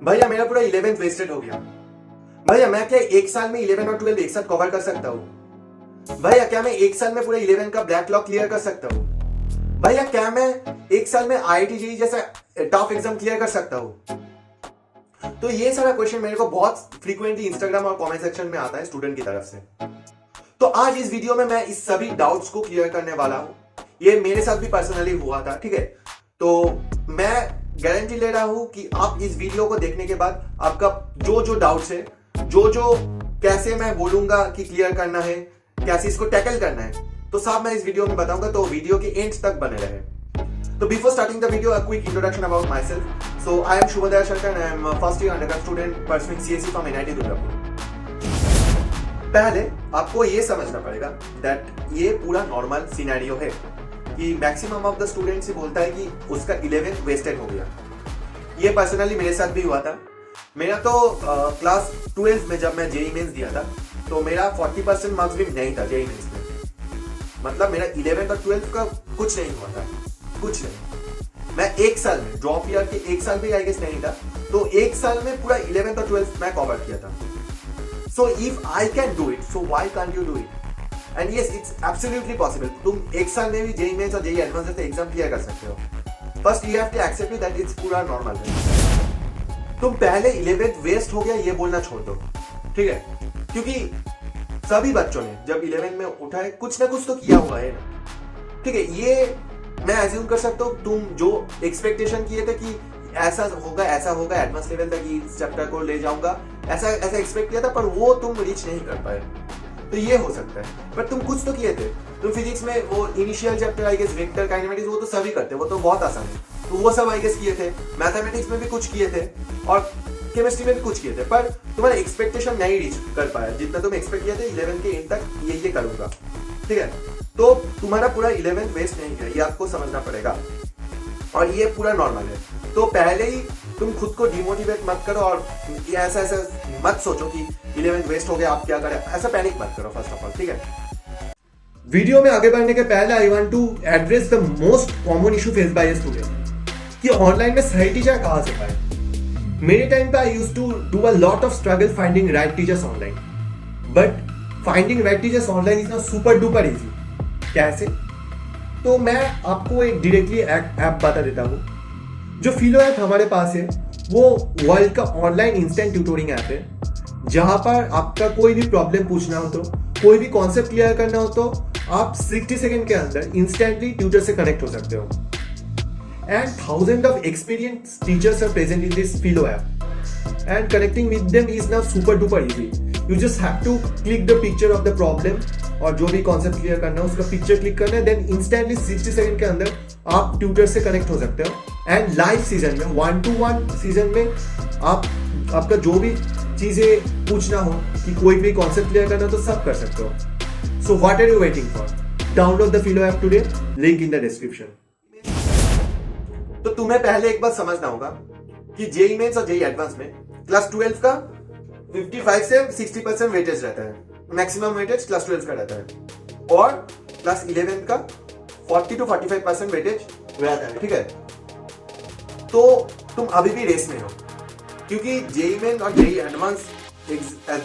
भैया मेरा पूरा 11th वेस्टेड हो गया। भैया मैं क्या एक साल में 11 और 12 एक साथ कवर कर सकता हूँ? भैया क्या मैं एक साल में पूरा 11 का बैकलॉग क्लियर कर सकता हूँ? भैया क्या मैं एक साल में आईआईटी जेईई जैसा टफ एग्जाम क्लियर कर सकता हूँ? तो ये सारा क्वेश्चन मेरे को बहुत फ्रीक्वेंटली इंस्टाग्राम और कमेंट सेक्शन में आता है स्टूडेंट की तरफ से। तो आज इस वीडियो में मैं इस सभी डाउट्स को क्लियर करने वाला हूं। ये मेरे साथ भी पर्सनली हुआ था, ठीक है। तो मैं गारंटी ले रहा हूं कि आप इस वीडियो को देखने के बाद आपका जो जो डाउट्स है, जो कैसे मैं बोलूंगा कि क्लियर करना है, कैसे इसको टैकल करना है, तो सब मैं इस वीडियो में बताऊंगा। तो वीडियो के एंड तक बने रहे। So before starting the video, a quick introduction about myself. So I am Shubhodaya Sharkar and I am a first year undergrad student pursuing CSE from NIT Durgapur. पहले आपको ये समझना पड़ेगा that ये पूरा नॉर्मल सिनेरियो है कि मैक्सिमम ऑफ द स्टूडेंट्स ही बोलता है कि उसका 11th वेस्टेड हो गया। ये पर्सनली मेरे साथ भी हुआ था। मेरा तो क्लास 12 में जब मैं जेईई मेंस दिया था तो मेरा 40% मार्क्स भी नहीं था जेईई मेंस में। मतलब मेरा 11th और 12th का कुछ नहीं हुआ था, कुछ नहीं। मैं एक साल में ड्रॉप ईयर के एक साल भी आई गेस नहीं था, तो एक साल में पूरा 11th और 12th मैं कवर किया था। So if I can do it, so why can't you do it? And yes, it's absolutely possible. तुम एक साल में भी जेईई मेंस और जेईई एडवांस जैसे एग्जाम क्लियर कर सकते हो। First you have to accept it that it's पूरा नॉर्मल है। तुम पहले 11th वेस्ट हो गया ये बोलना छोड़ दो, ठीक है, क्योंकि सभी बच्चों ने जब 11th में उठा है कुछ ना कुछ तो किया हुआ है ना, ठीक है। ये मैं एज्यूम कर सकता हूँ तुम जो एक्सपेक्टेशन किए थे कि ऐसा होगा एडवांस लेवल तक इस चैप्टर को ले जाऊंगा, ऐसा एक्सपेक्ट किया था, पर वो तुम रीच नहीं कर पाए। तो ये हो सकता है, पर तुम कुछ तो किए थे। तुम फिजिक्स में वो initial chapter I guess vector kinematics वो तो सभी करते हैं, वो तो बहुत आसान है, तो वो सब आई गेस किए थे। मैथमेटिक्स में भी कुछ किए थे और केमिस्ट्री में भी कुछ किए थे, पर तुम्हारा एक्सपेक्टेशन नहीं रीच कर पाया जितना तुम एक्सपेक्ट किए थे 11 के एंड तक ये करूंगा, ठीक है। तो तुम्हारा पूरा 11th वेस्ट नहीं है, ये आपको समझना पड़ेगा और ये पूरा नॉर्मल है। तो पहले ही तुम खुद को डिमोटिवेट मत करो और ऐसा मत सोचो कि 11th वेस्ट हो गया आप क्या करें, ऐसा पैनिक मत करो फर्स्ट ऑफ ऑल, ठीक है। वीडियो में आगे बढ़ने के पहले I want to address the most common issue face by student कि ऑनलाइन में सही टीचर कहां से पाए। मेरे टाइम पे I used to do a lot of struggle finding right teachers online, but finding right teachers online is not super duper easy. कैसे? तो मैं आपको एक डायरेक्टली ऐप बता देता हूँ। जो फिलो ऐप हमारे पास है वो वर्ल्ड का ऑनलाइन इंस्टेंट ट्यूटोरिंग ऐप है, जहां पर आपका कोई भी प्रॉब्लम पूछना हो, तो कोई भी कॉन्सेप्ट क्लियर करना हो, तो आप 60 सेकंड के अंदर इंस्टेंटली ट्यूटर से कनेक्ट हो सकते हो। And thousand of experience teachers are present in this Filo app and connecting with them is now super duper easy. You just have to click the picture of the problem और जो भी concept clear करना है उसका picture click करना है, then instantly 60 second के अंदर आप ट्यूटर से कनेक्ट हो सकते हो। एंड लाइव सीजन में 1-to-1 सीजन में आपका जो भी चीजें पूछना हो कि कोई भी कॉन्सेप्ट क्लियर करना हो तो सब कर सकते हो। So what are you waiting for? Download the Filo app today, link in the description. तो तुम्हें पहले एक बात समझना होगा कि जेईई मेंस और जेईई एडवांस में क्लास 12 का 55 से 60% वेटेज रहता है, मैक्सिमम वेटेज क्लास 12 का रहता है, और क्लास 11 का 40 to 45% वेटेज रहता है, ठीक है। तो तुम अभी भी रेस में हो, क्योंकि जेईई मेन और जेईई एडवांस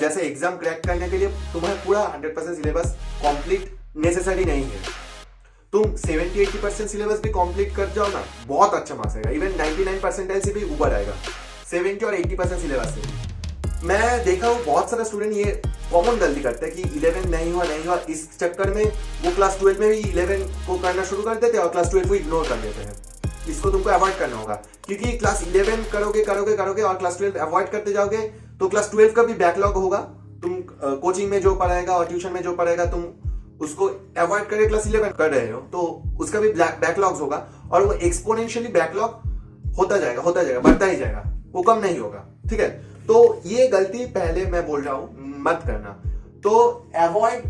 जैसे एग्जाम क्रैक करने के लिए तुम्हें पूरा 100% सिलेबस कंप्लीट नेसेसरी नहीं है। तुम 70-80% सिलेबस भी कंप्लीट कर जाओ ना, बहुत अच्छा मार्क्स आएगा। इवन 99% से भी ऊपर आएगा 70 और 80% सिलेबस से। मैं देखा हूँ बहुत सारा स्टूडेंट ये कॉमन गलती करते हैं कि 11 नहीं हुआ, इस चक्कर में वो क्लास 12 में भी 11 को करना शुरू कर देते हैं और क्लास 12 को इग्नोर कर देते हैं। इसको तुमको अवॉइड करना होगा, क्योंकि क्लास 11 करोगे और क्लास 12 अवॉइड करते जाओगे तो क्लास 12 का भी बैकलॉग होगा। तुम कोचिंग में जो पढ़ाएगा और ट्यूशन में जो पढ़ाएगा तुम उसको अवॉइड करके क्लास 11 कर रहे हो, तो उसका भी बैकलॉग्स होगा और वो एक्सपोनेंशियली बैकलॉग होता जाएगा, बढ़ता ही जाएगा, वो कम नहीं होगा, ठीक है। तो ये गलती पहले मैं बोल रहा हूं मत करना। तो अवॉइड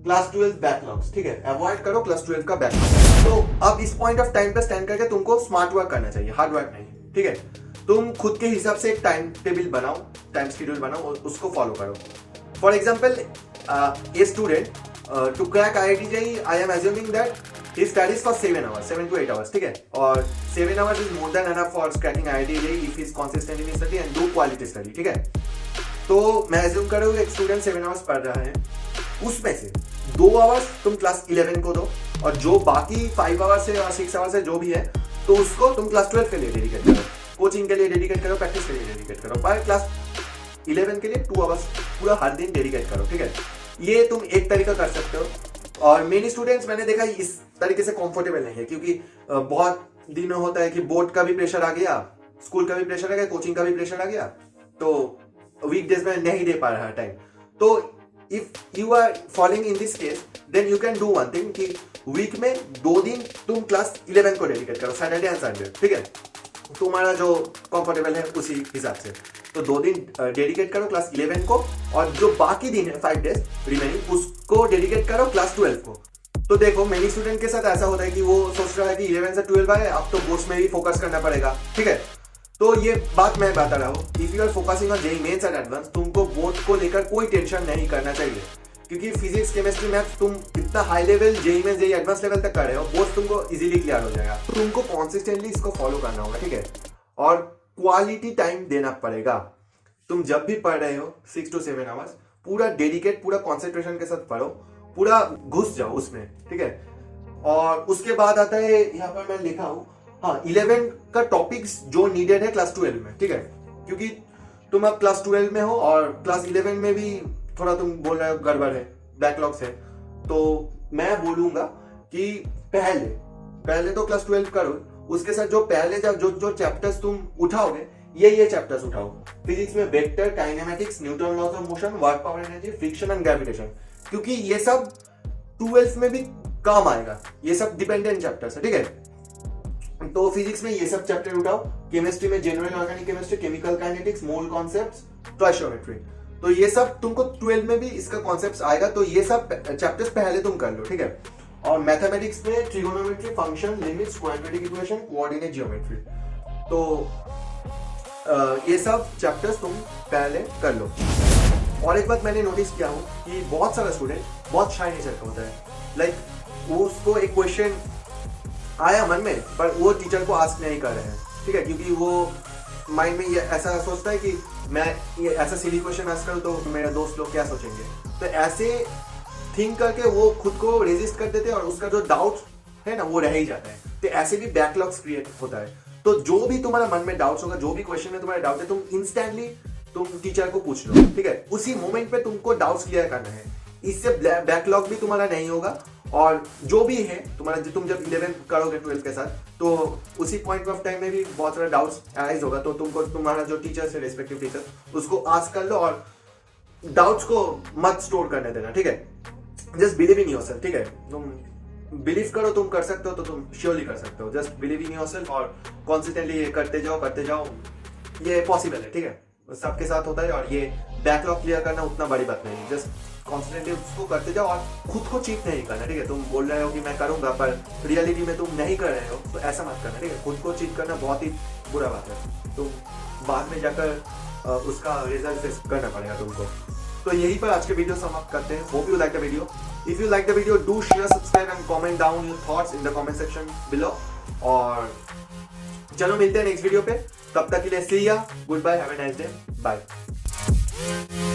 क्लास 12 बैकलॉग्स, ठीक है, अवॉइड करो क्लास 12 का बैकलॉग। तो अब इस पॉइंट ऑफ टाइम पे स्टैंड करके तुमको स्मार्ट वर्क करना चाहिए, हार्ड वर्क नहीं, ठीक है। तुम खुद के हिसाब से एक टाइम टेबल बनाओ, टाइम शेड्यूल बनाओ और उसको फॉलो करो। For example, a student to crack IIT JEE, I am assuming that he studies for 7 hours, 7 to 8 hours, ठीक है, और 7 hours is more than enough for cracking IIT JEE if he is consistent in his study and do quality study, ठीक है। तो मैं assume कर रहा हूँ एक स्टूडेंट 7 आवर्स पढ़ रहा है, उसमें से 2 आवर्स तुम क्लास 11 को दो और जो बाकी 5 आवर्स है और 6 आवर्स है जो भी है तो उसको तुम क्लास 12 के लिए डेडिकेट करो, कोचिंग के लिए डेडिकेट करो, प्रैक्टिस के लिए डेडिकेट करो। पर क्लास 11 के लिए 2 आवर्स पूरा हर दिन डेडिकेट करो, ठीक है। ये तुम एक तरीका कर सकते हो और मेनी स्टूडेंट्स मैंने देखा इस तरीके से कंफर्टेबल नहीं है क्योंकि बहुत दिन होता है कि बोर्ड का भी प्रेशर आ गया, स्कूल का भी प्रेशर आ गया, कोचिंग का भी प्रेशर आ गया, तो वीकडेज में नहीं दे पा रहा टाइम। तो if you are following in this case then you can do one thing कि वीक में 2 दिन तुम क्लास 11 को डेडिकेट करो, सैटरडे एंड संडे, ठीक है, तुम्हारा जो कंफर्टेबल है उसी हिसाब से। तो 2 दिन डेडिकेट करो क्लास 11 को और जो बाकी दिन है 5 डेज रिमेनिंग उसको डेडिकेट करो क्लास 12 को। तो देखो मेनी स्टूडेंट के साथ ऐसा होता है कि वो सोच रहा है कि 11 से 12 है, अब तो बोर्ड्स में भी फोकस करना पड़ेगा, ठीक है। तो ये बात मैं बता रहा हूँ, if you are focusing on JEE Mains and advance तुमको बोर्ड को लेकर कोई टेंशन नहीं करना चाहिए क्योंकि फिजिक्स केमिस्ट्री मैथ्स तुम इतना high level JEE Mains JEE advance level तक कर रहे हो, बोर्ड तुमको इजीली क्लियर हो जाएगा। तो तुमको कॉन्सिस्टेंटली इसको फॉलो करना होगा, ठीक है, और क्वालिटी टाइम देना पड़ेगा। तुम जब भी पढ़ रहे हो 6 to 7 आवर्स पूरा डेडिकेट, पूरा कॉन्सेंट्रेशन के साथ पढ़ो, पूरा घुस जाओ उसमें, ठीक है। और उसके बाद आता है यहाँ पर मैं लिखा हूँ, हाँ 11 का टॉपिक्स जो नीडेड है क्लास 12 में, ठीक है, क्योंकि तुम अब क्लास 12 में हो और क्लास 11 में भी थोड़ा तुम बोल रहे हो गड़बड़ है, बैकलॉग्स है। तो मैं बोलूंगा कि पहले तो क्लास 12 करो, उसके साथ जो पहले जो चैप्टर्स तुम उठाओगे ये चैप्टर्स उठाओ। फिजिक्स में vector, kinematics, Newton laws of motion, work power energy, friction and gravitation, क्योंकि ये सब 12th में भी काम आएगा, ये सब डिपेंडेंट चैप्टर्स है, ठीक है। तो फिजिक्स में ये सब चैप्टर उठाओ, केमिस्ट्री में general organic chemistry, chemical kinetics, mole concepts, stoichiometry, तो ये सब तुमको 12 में भी इसका कॉन्सेप्ट्स आएगा, तो ये सब चैप्टर्स पहले तुम कर लो, ठीक है। और मैथमेटिक्स में trigonometry, function, limits, quadratic equation, coordinate geometry, तो ये सब चैप्टर्स तुम पहले कर लो। और एक बात मैंने नोटिस किया हूँ कि बहुत सारा स्टूडेंट बहुत शाय नेचर का होता है, लाइक उसको एक क्वेश्चन आया मन में पर वो टीचर को आस्क नहीं कर रहे हैं, ठीक है, क्योंकि वो माइंड में ये ऐसा सोचता है कि मैं ये ऐसा सिली क्वेश्चन आस्क करूँ तो मेरे दोस्त लोग क्या सोचेंगे। तो ऐसे थिंक करके वो खुद को रेजिस्ट कर देते हैं और उसका जो डाउट है ना वो रह ही जाता है। तो ऐसे भी बैकलॉग्स क्रिएट होता है। तो जो भी तुम्हारा मन में डाउट्स होगा, जो भी क्वेश्चन में तुम्हारा डाउट है, तुम इंस्टेंटली तुम टीचर को पूछ लो, ठीक है, उसी मोमेंट पे तुमको डाउट्स क्लियर करना है। इससे बैकलॉग भी तुम्हारा नहीं होगा और जो भी है तुम्हारा, तुम जब 11 करोगे 12 के साथ तो उसी पॉइंट ऑफ टाइम में भी बहुत सारा डाउट्स अराइज होगा, तो तुमको तुम्हारा जो टीचर्स है, रेस्पेक्टिव टीचर, उसको आस्क कर लो और डाउट्स को मत स्टोर करने देना, ठीक है। जस्ट बिलीव इन योरसेल्फ, ठीक है, तुम बिलीव करो तुम कर सकते हो तो तुम श्योरली कर सकते हो। जस्ट बिलीव इन योरसेल्फ और कॉन्सिस्टेंटली ये करते जाओ, ये पॉसिबल है, ठीक है, सबके साथ होता है। और ये बैकलॉग क्लियर करना उतना बड़ी बात नहीं है, जस्ट कॉन्स्टेंटली उसको करते जाओ और खुद को चीट नहीं करना, ठीक है। तुम बोल रहे हो कि मैं करूंगा पर रियलिटी में तुम नहीं कर रहे हो, तो ऐसा मत करना, ठीक है। खुद को चीट करना बहुत ही बुरा बात है, तो बाद में जाकर उसका रिजल्ट फेस करना पड़ेगा तुमको। तो यही पर आज के वीडियो समाप्त करते हैं। Hope you like the video. If you like the video do share, subscribe and comment down your thoughts in the comment section below. और चलो मिलते हैं नेक्स्ट वीडियो पे, तब तक के लिए see ya, good bye, have a nice day, bye.